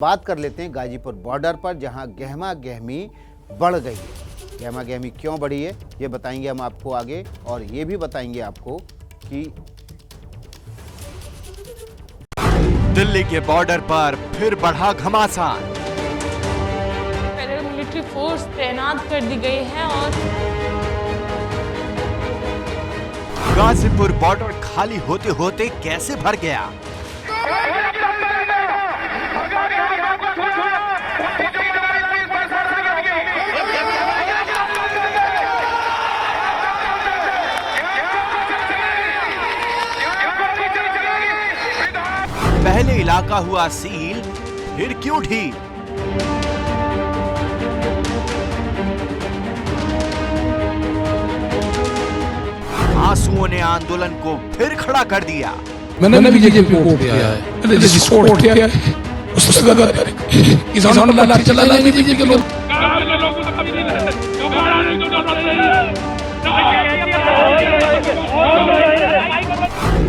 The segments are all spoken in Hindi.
बात कर लेते हैं गाजीपुर बॉर्डर पर, जहां गहमा गहमी बढ़ गई है। गहमा गहमी क्यों बढ़ी है ये बताएंगे हम आपको आगे, और ये भी बताएंगे आपको कि दिल्ली के बॉर्डर पर फिर बढ़ा घमासान। पैरामिलिट्री फोर्स तैनात कर दी गई है और गाजीपुर बॉर्डर खाली होते होते कैसे भर गया? पहले इलाका हुआ सील, फिर क्यों ढील? आंसुओं ने आंदोलन को फिर खड़ा कर दिया। मैंने बीजेपी को वोट दिया है, मैंने जिसको वोट दिया है उससे गलत किसानों ने लाठी चला लाएंगे बीजेपी के लोग।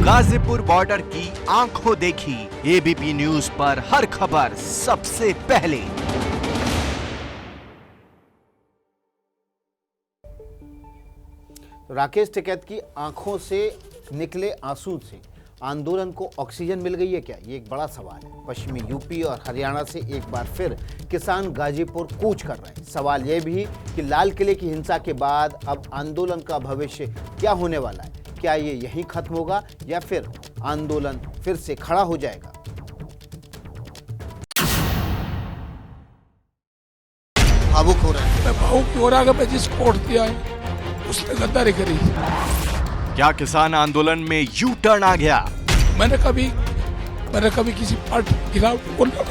गाजीपुर बॉर्डर की आंखों देखी एबीपी न्यूज पर हर खबर सबसे पहले। राकेश टिकैत की आंखों से निकले आंसू से आंदोलन को ऑक्सीजन मिल गई है क्या? ये एक बड़ा सवाल है। पश्चिमी यूपी और हरियाणा से एक बार फिर किसान गाजीपुर कूच कर रहे हैं। सवाल यह भी कि लाल किले की हिंसा के बाद अब आंदोलन का भविष्य क्या होने वाला है? क्या ये यहीं खत्म होगा या फिर आंदोलन फिर से खड़ा हो जाएगा? भावुक हो रहे हैं। मैं भावुक हो रहा है, जिसको वोट दिया है उसने गद्दारी करी। क्या किसान आंदोलन में यू टर्न आ गया? मैंने कभी किसी पार्टी के खिलाफ बोला?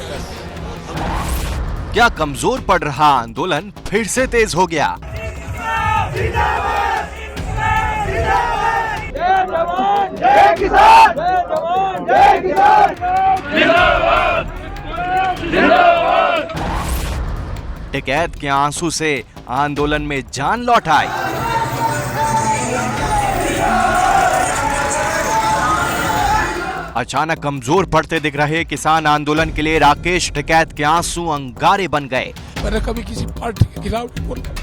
क्या कमजोर पड़ रहा आंदोलन फिर से तेज हो गया? जय जवान जय किसान, जय जवान जय किसान, जिंदाबाद जिंदाबाद। टिकैत के आंसू से आंदोलन में जान लौट आई। अचानक कमजोर पड़ते दिख रहे किसान आंदोलन के लिए राकेश टिकैत के आंसू अंगारे बन गए। मैंने कभी किसी पार्टी के खिलाफ बोला?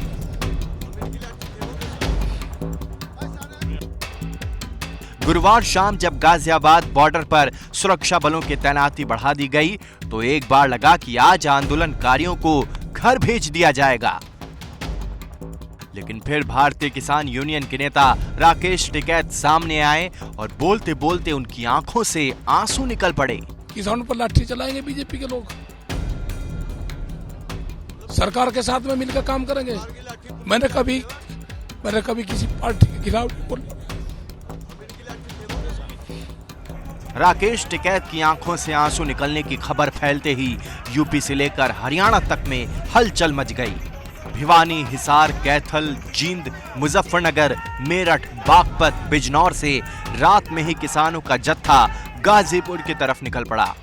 गुरुवार शाम जब गाजियाबाद बॉर्डर पर सुरक्षा बलों की तैनाती बढ़ा दी गई तो एक बार लगा कि आज आंदोलनकारियों को घर भेज दिया जाएगा। लेकिन फिर भारतीय किसान यूनियन के नेता राकेश टिकैत सामने आए और बोलते बोलते उनकी आंखों से आंसू निकल पड़े। किसानों पर लाठी चलाएंगे बीजेपी के लोग, सरकार के साथ में मिलकर काम करेंगे। मैंने कभी किसी पार्टी के खिलाफ बोला? राकेश टिकैत की आंखों से आंसू निकलने की खबर फैलते ही यूपी से लेकर हरियाणा तक में हलचल मच गई। भिवानी, हिसार, कैथल, जींद, मुजफ्फरनगर, मेरठ, बागपत, बिजनौर से रात में ही किसानों का जत्था गाजीपुर की तरफ निकल पड़ा।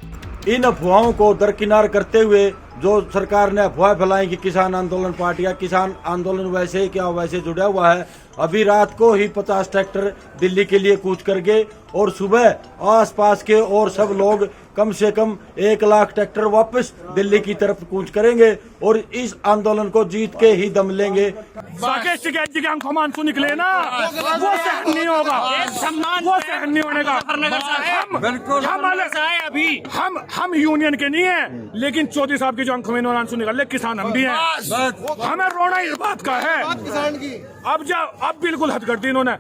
इन अफवाहों को दरकिनार करते हुए जो सरकार ने अफवाह फैलाई कि किसान आंदोलन पार्टी या किसान आंदोलन वैसे ही क्या वैसे जुड़ा हुआ है, अभी रात को ही 50 ट्रैक्टर दिल्ली के लिए कूच कर गए और सुबह आसपास के और सब लोग कम से कम 1 लाख ट्रैक्टर वापस दिल्ली की तरफ कूच करेंगे और इस आंदोलन को जीत के ही दम लेंगे। राकेश टिकैत जी के आंखों में आंसू निकले ना, वो सहन नहीं होगा, वो सहन नहीं होने का। हम यूनियन के नहीं है, लेकिन चौधरी साहब की जो आंखों में आंसू निकल रहे, किसान हम भी हैं। हमें रोना इस बात का है। अब बिल्कुल हद कर दी इन्होंने।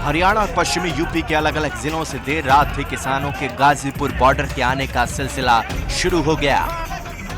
हरियाणा और पश्चिमी यूपी के अलग अलग जिलों से देर रात ही किसानों के गाजीपुर बॉर्डर के आने का सिलसिला शुरू हो गया।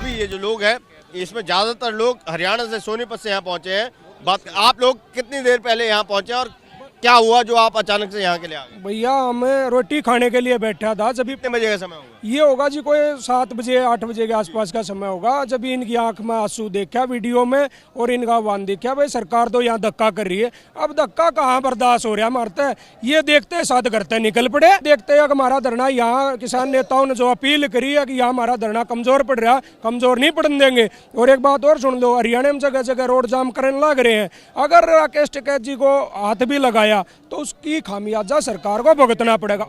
ये जो लोग हैं इसमें ज्यादातर लोग हरियाणा से सोनीपत से यहाँ पहुँचे हैं। बात आप लोग कितनी देर पहले यहाँ पहुँचे और क्या हुआ जो आप अचानक से यहाँ के लिए आ गए? भैया हमें रोटी खाने के लिए बैठा था। जब कितने बजे का समय होगा? ये होगा जी कोई 7 बजे 8 बजे के आसपास का समय होगा। जब इनकी आंख में आंसू देखा वीडियो में और इनका आह्वान देखा, भाई सरकार तो यहाँ धक्का कर रही है। अब धक्का कहाँ बर्दाश्त हो रहा मारते ये देखते साथ करते निकल पड़े। देखते हैं कि हमारा धरना यहाँ किसान नेताओं ने जो अपील करी है कि यहाँ हमारा धरना कमजोर पड़ रहा, कमजोर नहीं पड़ने देंगे। और एक बात और सुन लो, हरियाणा में जगह जगह रोड जाम करने लग रहे हैं। अगर राकेश टिकैत जी को हाथ भी लगाया तो उसकी खामियाजा सरकार को भुगतना पड़ेगा।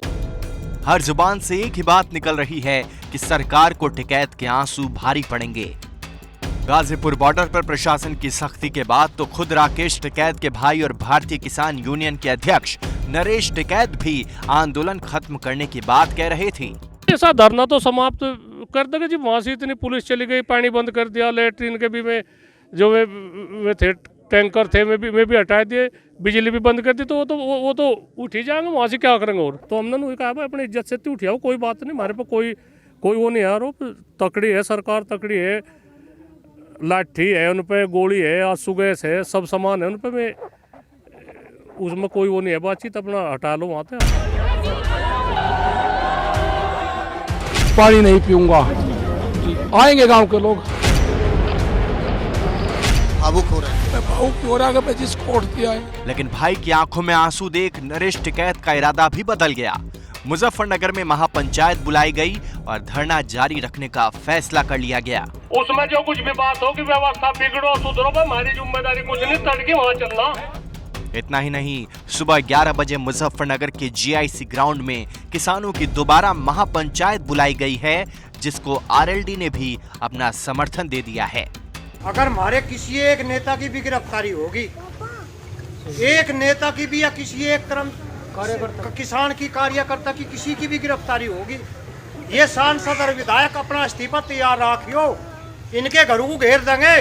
हर जुबान से एक ही बात निकल रही है कि सरकार को टिकैत के आंसू भारी पड़ेंगे। गाजीपुर बॉर्डर पर प्रशासन की सख्ती के बाद तो खुद राकेश टिकैत के भाई और भारतीय किसान यूनियन के अध्यक्ष नरेश टिकैत भी आंदोलन खत्म करने की बात कह रहे थे। ऐसा धरना तो समाप्त कर देगा जी। वहां से इतनी पुलिस चली गई, पानी बंद कर दिया, लेटरिन के भी में जो वे थे टैंकर थे वे भी हटा दिए, बिजली भी बंद कर दी, तो वो तो उठ ही जाएंगे, वहाँ से क्या करेंगे। और तो हमने कहा भाई अपनी इज्जत से उठ आओ, कोई बात नहीं, हमारे पास कोई वो नहीं है आरोप। तकड़ी है सरकार, तकड़ी है, लाठी है उन पे, गोली है, आंसू गैस है, सब सामान है उन पे, में उसमें कोई वो नहीं है बातचीत, अपना हटा लो वहाँ से। पानी नहीं पीऊंगा, आएंगे गांव के लोग। भावुक हो रहे हैं, भावुक हो रहा है कि जिसको वोट दिया है। लेकिन भाई की आंखों में आंसू देख नरेश टिकैत का इरादा भी बदल गया। मुजफ्फरनगर में महापंचायत बुलाई गई और धरना जारी रखने का फैसला कर लिया गया। उसमें जो कुछ भी बात हो कि व्यवस्था बिगड़ो सुधरो, हमारी जिम्मेदारी कुछ नहीं, तड़के वहाँ चलना। इतना ही नहीं, सुबह 11 बजे मुजफ्फरनगर के GIC ग्राउंड में किसानों की दोबारा महापंचायत बुलाई गई है, जिसको RLD ने भी अपना समर्थन दे दिया है। अगर हमारे किसी एक नेता की भी गिरफ्तारी होगी, एक नेता की भी या किसी एक किसान की कार्यकर्ता की किसी की भी गिरफ्तारी होगी, ये सांसद और विधायक अपना इस्तीफा तैयार रखियो, इनके घरों को घेर देंगे।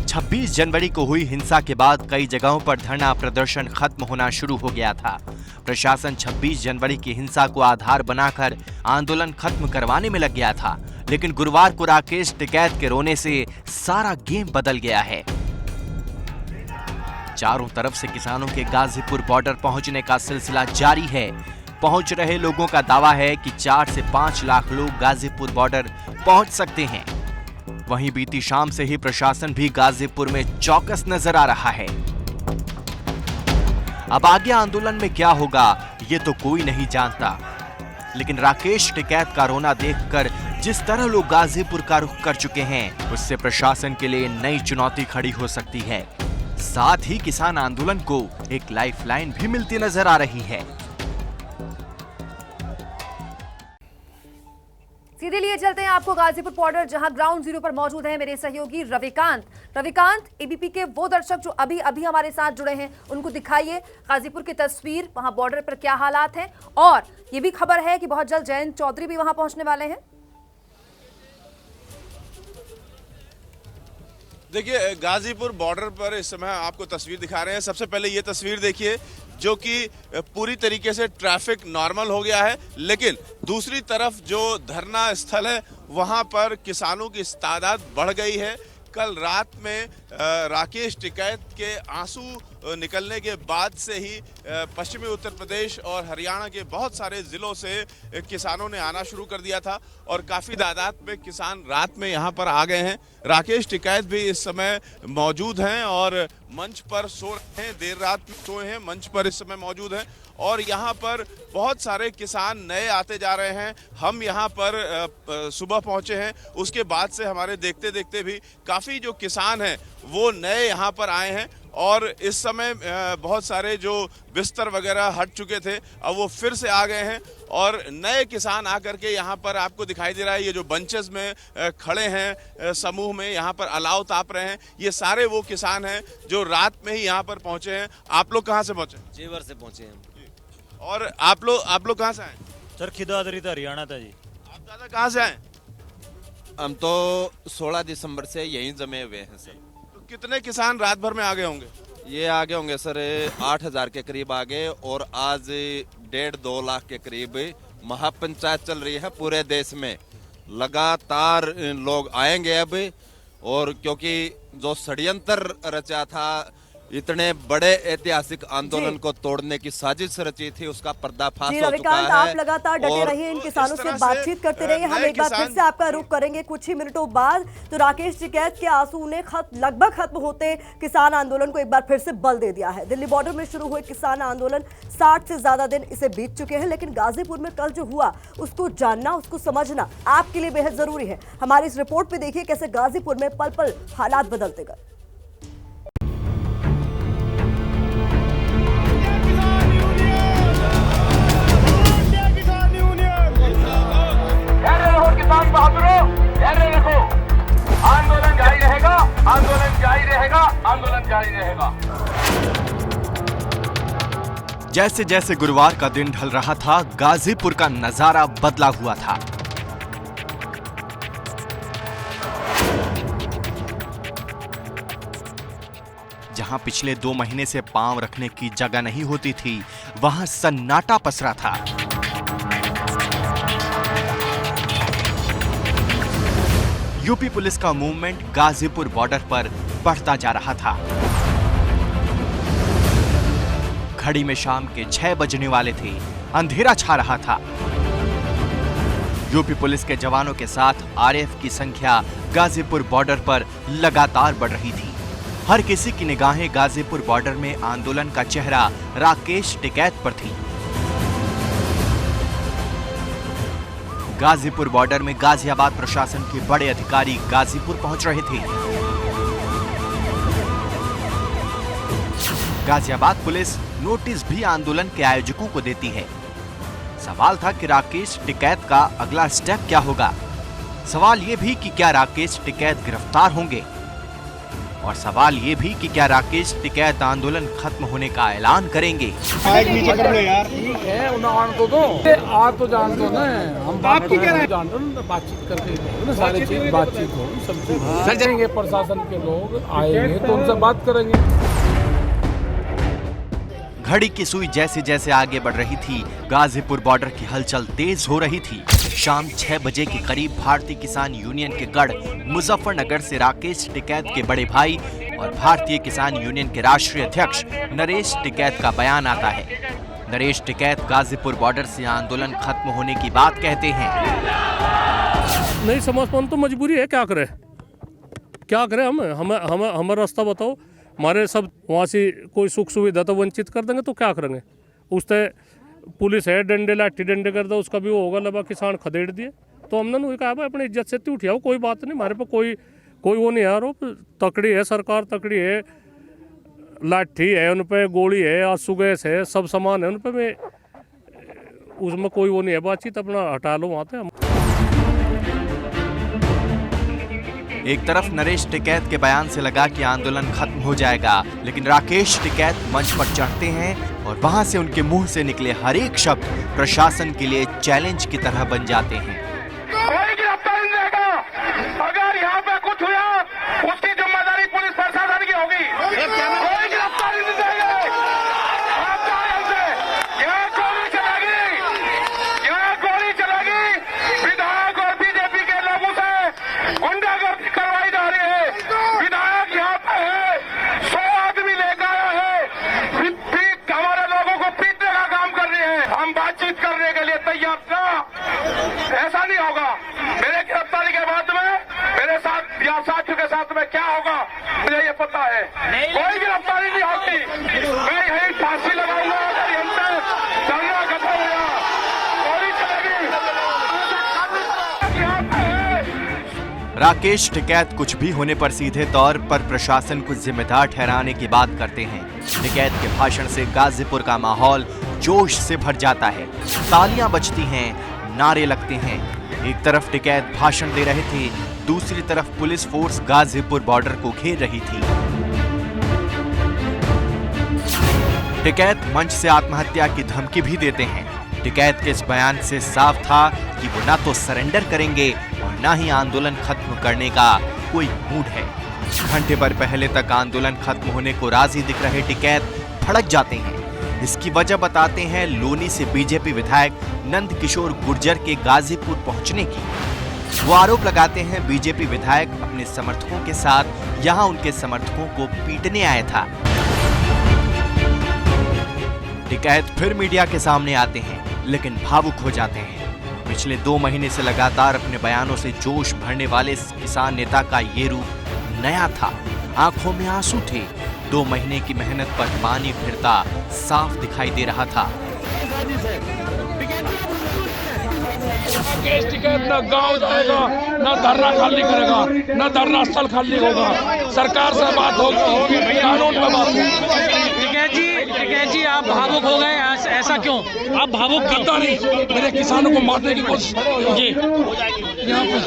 26 जनवरी को हुई हिंसा के बाद कई जगहों पर धरना प्रदर्शन खत्म होना शुरू हो गया था। प्रशासन 26 जनवरी की हिंसा को आधार बनाकर आंदोलन खत्म करवाने में लग गया था, लेकिन गुरुवार को राकेश टिकैत के रोने से सारा गेम बदल गया है। चारों तरफ से किसानों के गाजीपुर बॉर्डर पहुंचने का सिलसिला जारी है। पहुंच रहे लोगों का दावा है कि 4 से 5 लाख लोग गाजीपुर बॉर्डर पहुंच सकते हैं। वहीं बीती शाम से ही प्रशासन भी गाजीपुर में चौकस नजर आ रहा है। अब आगे आंदोलन में क्या होगा ये तो कोई नहीं जानता, लेकिन राकेश टिकैत का रोना देखकर जिस तरह लोग गाजीपुर का रुख कर चुके हैं, उससे प्रशासन के लिए नई चुनौती खड़ी हो सकती है। साथ ही किसान आंदोलन को एक लाइफलाइन भी मिलती नजर आ रही है। सीधे लिए चलते हैं आपको गाजीपुर बॉर्डर, जहां ग्राउंड जीरो पर मौजूद है मेरे सहयोगी रविकांत। एबीपी के वो दर्शक जो अभी हमारे साथ जुड़े हैं, उनको दिखाइए गाजीपुर की तस्वीर, वहां बॉर्डर पर क्या हालात हैं, और ये भी खबर है कि बहुत जल्द जयंत चौधरी भी वहां पहुंचने वाले हैं। देखिए, गाजीपुर बॉर्डर पर इस समय आपको तस्वीर दिखा रहे हैं। सबसे पहले ये तस्वीर देखिए, जो कि पूरी तरीके से ट्रैफिक नॉर्मल हो गया है, लेकिन दूसरी तरफ जो धरना स्थल है वहां पर किसानों की तादाद बढ़ गई है। कल रात में राकेश टिकैत के आंसू निकलने के बाद से ही पश्चिमी उत्तर प्रदेश और हरियाणा के बहुत सारे ज़िलों से किसानों ने आना शुरू कर दिया था और काफ़ी तादाद में किसान रात में यहाँ पर आ गए हैं। राकेश टिकैत भी इस समय मौजूद हैं और मंच पर सो रहे हैं, देर रात में सोए हैं, मंच पर इस समय मौजूद हैं और यहाँ पर बहुत सारे किसान नए आते जा रहे हैं। हम यहाँ पर सुबह पहुँचे हैं, उसके बाद से हमारे देखते देखते भी काफ़ी जो किसान हैं वो नए यहाँ पर आए हैं और इस समय बहुत सारे जो बिस्तर वगैरह हट चुके थे अब वो फिर से आ गए हैं और नए किसान आकर के यहाँ पर आपको दिखाई दे रहा है। ये जो बंचेस में खड़े हैं समूह में, यहाँ पर अलाव ताप रहे हैं, ये सारे वो किसान हैं जो रात में ही यहाँ पर पहुँचे हैं। आप लोग कहाँ से पहुँचे? जेवर से पहुँचे हैं। और आप लोग कहाँ से आए? सर खिदादरी था, हरियाणा था जी। आप दादा कहाँ से आए? हम तो 16 दिसंबर से यहीं जमे हुए हैं सर। तो कितने किसान रात भर में आगे होंगे? ये आगे होंगे सर 8,000 के करीब आगे और आज 1.5-2 लाख के करीब महापंचायत चल रही है पूरे देश में। लगातार लोग आएंगे अब, और क्योंकि जो षड्यंत्र रचा था, इतने बड़े ऐतिहासिक आंदोलन को तोड़ने की साजिश रची थी, उसका पर्दाफाश हो चुका है। आप लगातार डटे रहिए, इन किसानों से बातचीत करते रहिए। हम एक बार फिर से आपका रुख करेंगे कुछ ही मिनटों बाद। तो राकेश टिकैत के आंसू ने लगभग खत्म होते किसान आंदोलन को एक बार फिर से बल दे दिया है। दिल्ली बॉर्डर में शुरू हुए किसान आंदोलन 60 से ज्यादा दिन इसे बीत चुके हैं, लेकिन गाजीपुर में कल जो हुआ उसको जानना, उसको समझना आपके लिए बेहद जरूरी है। हमारी इस रिपोर्ट में देखिए कैसे गाजीपुर में पल पल हालात बदलते गए। जैसे जैसे गुरुवार का दिन ढल रहा था, गाजीपुर का नजारा बदला हुआ था। जहां पिछले 2 महीने से पांव रखने की जगह नहीं होती थी, वहां सन्नाटा पसरा था। यूपी पुलिस का मूवमेंट गाजीपुर बॉर्डर पर बढ़ता जा रहा था। घड़ी में शाम के 6 बजने वाले थे, अंधेरा छा रहा था। यूपी पुलिस के जवानों के साथ आरएएफ की संख्या गाजीपुर बॉर्डर पर लगातार बढ़ रही थी। हर किसी की निगाहें गाजीपुर बॉर्डर में आंदोलन का चेहरा राकेश टिकैत पर थी। गाजीपुर बॉर्डर में गाजियाबाद प्रशासन के बड़े अधिकारी गाजीपुर पहुंच रहे थे। गाजियाबाद पुलिस नोटिस भी आंदोलन के आयोजकों को देती है। सवाल था कि राकेश टिकैत का अगला स्टेप क्या होगा। सवाल यह भी कि क्या राकेश टिकैत गिरफ्तार होंगे, और सवाल ये भी कि क्या राकेश टिकैत आंदोलन खत्म होने का ऐलान करेंगे। ठीक है, उन्हें तो दो आप तो जान दो ना, हम बात जान दो, बातचीत करके सारी चीज बातचीत हो, सब चीज जाएंगे। प्रशासन के लोग आएंगे तो उनसे बात करेंगे। घड़ी की सुई जैसे जैसे आगे बढ़ रही थी, गाजीपुर बॉर्डर की हलचल तेज हो रही थी। शाम 6 बजे के करीब भारतीय किसान यूनियन के गढ़ मुजफ्फरनगर से राकेश टिकैत के बड़े भाई और भारतीय किसान यूनियन के राष्ट्रीय अध्यक्ष नरेश टिकैत का बयान आता है। नरेश टिकैत गाजीपुर बॉर्डर से आंदोलन खत्म होने की बात कहते हैं। नहीं समझ पाऊँ तो मजबूरी है, क्या करें हमें रास्ता बताओ। हमारे सब वहाँ से कोई सुख सुविधा तो वंचित कर देंगे तो क्या करेंगे। उससे पुलिस है, डंडे लाठी डंडे कर दो, उसका भी वो होगा। लबा किसान खदेड़ दिए तो हमने नहीं कहा भाई अपनी इज्जत से उठियाओ, कोई बात नहीं, हमारे पे कोई वो नहीं है आरोप। तकड़ी है सरकार, तकड़ी है, लाठी है उन पे, गोली है, आंसू गैस है, सब सामान है उन पे। मैं उसमें कोई वो नहीं है बातचीत, अपना हटा लो वहाँ से। एक तरफ नरेश टिकैत के बयान से लगा कि आंदोलन खत्म हो जाएगा, लेकिन राकेश टिकैत मंच पर चढ़ते हैं और वहां से उनके मुंह से निकले हर एक शब्द प्रशासन के लिए चैलेंज की तरह बन जाते हैं। कोई गिरफ्तार नहीं रहेगा। अगर यहाँ पे कुछ हुआ उसकी जिम्मेदारी पुलिस प्रशासन की होगी। कोई गिरफ्तारी नहीं रहेगा। गोली चलेगी, विधायक और बीजेपी के लोगों से गुंडागर्दी करवाई जा रही है। विधायक यहाँ पे है, 100 आदमी लेकर आया है, हमारे लोगों को पीटने का काम कर रहे हैं। हम बातचीत करने के लिए तैयार था, ऐसा नहीं होगा। मेरे गिरफ्तारी के बाद में मेरे साथ या साथियों के साथ में क्या होगा मुझे ये पता है। कोई गिरफ्तारी नहीं होगी। मैं यही फांसी लगाऊंगा अगर हमसे धरना खत्म हुआ। गोली चलेगी। राकेश टिकैत कुछ भी होने पर सीधे तौर पर प्रशासन को जिम्मेदार ठहराने की बात करते हैं। टिकैत के भाषण से गाजीपुर का माहौल जोश से भर जाता है। तालियां बजती हैं, नारे लगते हैं। एक तरफ टिकैत भाषण दे रहे थे, दूसरी तरफ पुलिस फोर्स गाजीपुर बॉर्डर को घेर रही थी। टिकैत मंच से आत्महत्या की धमकी भी देते हैं। टिकैत के इस बयान से साफ था कि वो ना तो सरेंडर करेंगे और ना ही आंदोलन खत्म करने का कोई मूड है। घंटे भर पहले तक आंदोलन खत्म होने को राजी दिख रहे टिकैत भड़क जाते हैं। इसकी वजह बताते हैं लोनी से बीजेपी विधायक नंद किशोर गुर्जर के गाजीपुर पहुंचने की। वो आरोप लगाते हैं बीजेपी विधायक अपने समर्थकों के साथ यहां उनके समर्थकों को पीटने आया था। टिकैत फिर मीडिया के सामने आते हैं, लेकिन भावुक हो जाते हैं। पिछले 2 महीने से लगातार अपने बयानों से जोश भरने वाले इस किसान नेता का ये रूप नया था। आंखों में आंसू थे। 2 महीने की मेहनत पर पानी फिरता साफ दिखाई दे रहा था। राकेश टिकैत न गांव जाएगा, न धरना खाली करेगा, न धरना स्थल खाली होगा। सरकार से बात होगी, कानून पे बात होगी। टिकैत जी आप भावुक हो गए, ऐसा क्यों? आप भावुक क्यों? नहीं, मेरे किसानों को मारने की कोशिश जी यहाँ पे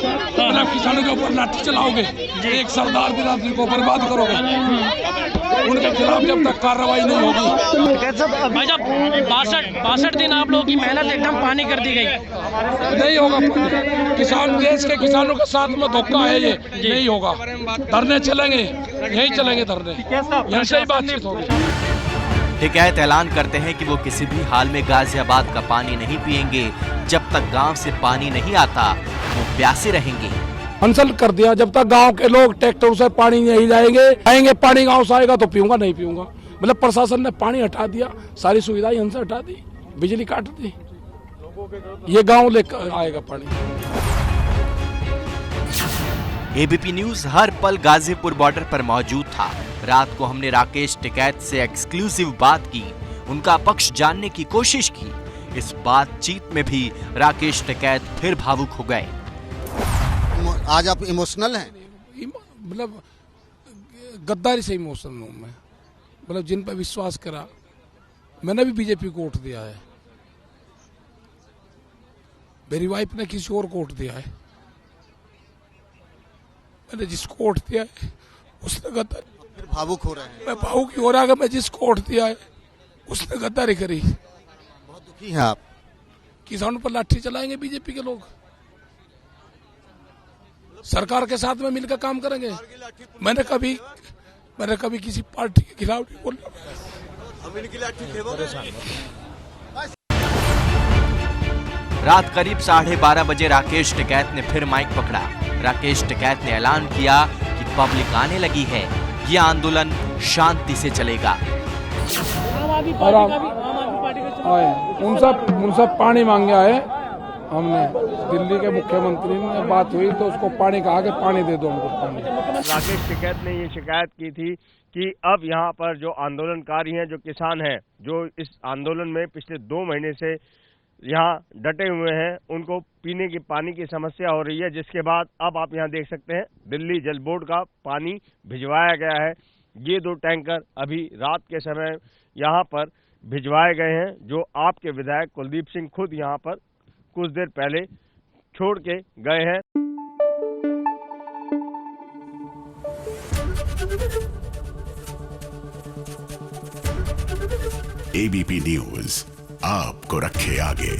किसानों के ऊपर लाठी चलाओगे, एक सरदार बिरादरी को बर्बाद करोगे, उनके खिलाफ जब तक कार्रवाई नहीं होगी। भाई साहब 62 दिन आप लोगों की मेहनत एकदम पानी कर दी गई। नहीं होगा, किसान देश के किसानों के साथ में धोखा है, ये नहीं होगा। धरने चलेंगे, यही चलेंगे धरने, यहाँ से ही बातचीत होगी। टिकैत ऐलान करते हैं कि वो किसी भी हाल में गाजियाबाद का पानी नहीं पिएंगे। जब तक गांव से पानी नहीं आता वो प्यासे रहेंगे। अनशन कर दिया, जब तक गांव के लोग ट्रैक्टर से पानी नहीं आएंगे पानी गांव से आएगा तो पीऊंगा, नहीं पीऊंगा। मतलब प्रशासन ने पानी हटा दिया, सारी सुविधाएं यहाँ से हटा दी, बिजली काट दी, ये गांव लेकर आएगा पानी। एबीपी न्यूज हर पल गाजीपुर बॉर्डर पर मौजूद था। रात को हमने राकेश टिकैत से एक्सक्लूसिव बात की, उनका पक्ष जानने की कोशिश की। इस बातचीत में भी राकेश टिकैत फिर भावुक हो गए। आज आप इमोशनल हैं? मतलब गद्दारी से इमोशनल हूँ मैं। मतलब जिन पर विश्वास करा, मैंने भी बीजेपी को वोट दिया है, मेरी वाइफ ने किसी और को वोट दिया है, मैंने जिसको वोट दिया है उसने गद्दारी। भावुक हो रहे हैं? मैं भावुक ही हो रहा है, मैं जिसको वोट दिया है उसने गद्दारी करी। बहुत दुखी हैं आप? किसानों पर लाठी चलाएंगे बीजेपी के लोग, सरकार के साथ में मिलकर काम करेंगे। मैंने कभी किसी पार्टी के खिलाफ नहीं बोला। रात करीब 12:30 बजे राकेश टिकैत ने फिर माइक पकड़ा। राकेश टिकैत ने ऐलान किया कि पब्लिक आने लगी है, यह आंदोलन शांति से चलेगा। उनसे पानी मांगे आए हमने, दिल्ली के मुख्यमंत्री ने बात हुई तो उसको पानी कहा कि पानी दे दो हमको पानी। राकेश टिकैत ने ये शिकायत की थी कि अब यहाँ पर जो आंदोलनकारी हैं, जो किसान हैं, जो इस आंदोलन में पिछले 2 महीने से यहाँ डटे हुए हैं, उनको पीने की पानी की समस्या हो रही है। जिसके बाद अब आप यहाँ देख सकते हैं दिल्ली जल बोर्ड का पानी भिजवाया गया है। ये 2 टैंकर अभी रात के समय यहाँ पर भिजवाए गए हैं, जो आपके विधायक कुलदीप सिंह खुद यहाँ पर कुछ देर पहले छोड़ के गए हैं। एबीपी न्यूज आपको रखे आगे।